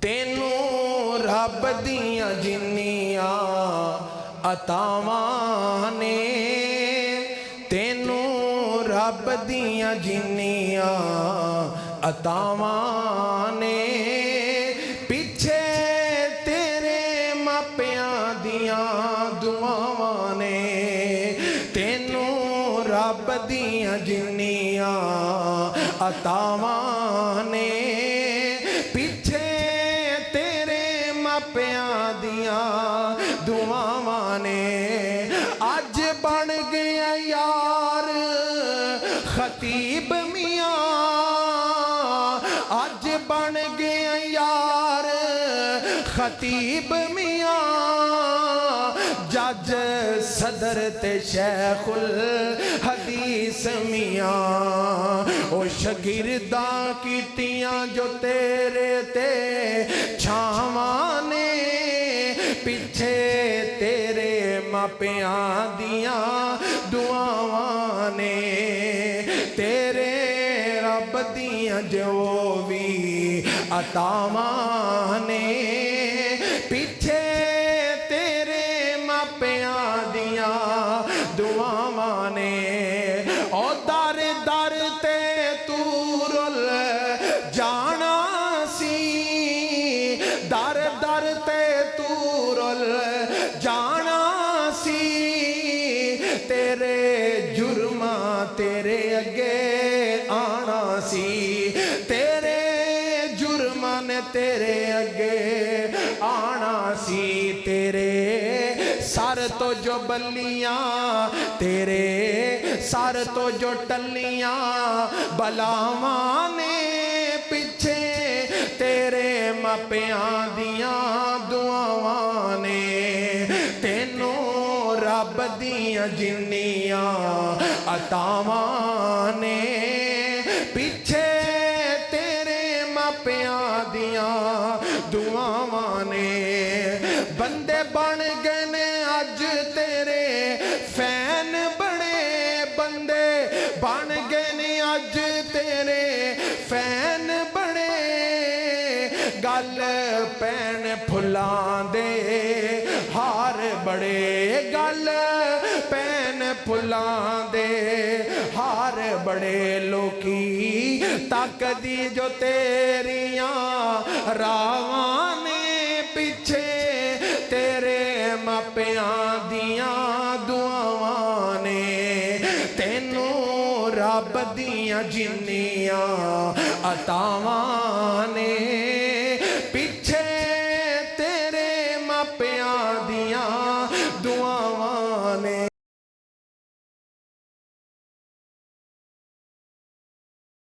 तेनू रब दियां जिन्नियां अतावां ने, तेनू रब दियां जिन्नियां अतावां ने, पिछे तेरे मापियां दियां दुआवां ने। तेनू रब दियां जिन्नियां अतावां ने, पिछे तेरे मापियां दियां दुआवां ने। अज बन गया यार खतीब मियां, अज बन गया यार खतीब मियां, जज सदर ते शेखुल हदीस मियां। ओ शगिरदा कीतियां जो तेरे ते छावां ने, पिछे तेरे मापियां दियां दुआवां ने। तेरे रब दियां जो भी अतावां ने, पिछे तेरे मापियां दियां दुआवां ने। ओ दर दर ते तू रुल जाना सी, दर दर ते तू रुल जाना सी। तेरे जुर्मा तेरे अगे आना सी, तेरे जुर्मा ने तेरे अगे आना सी। तेरे सर तो जो बल्लियां, तेरे सर तो जो टल्लियां बलावां ने, पिछे तेरे मापियां दियां दुआवां ने। तेनू रब दियां जिन्नियां अतावां ने, पिछे तेरे मापियां दियां दुआवां ने। बंदे बन गए ने अज तेरे फैन बड़े, बंदे बन गए ने अज तेरे फैन बड़े। गल पैन फुलां दे हार बड़े, गल पैन फुलां दे हार बड़े। लोकी तकदी जो तेरियां रावां ने, पिछे तेरे मापियां दियां दुआवां ने। तेनू रब दियां जिन्नियां अतावां ने,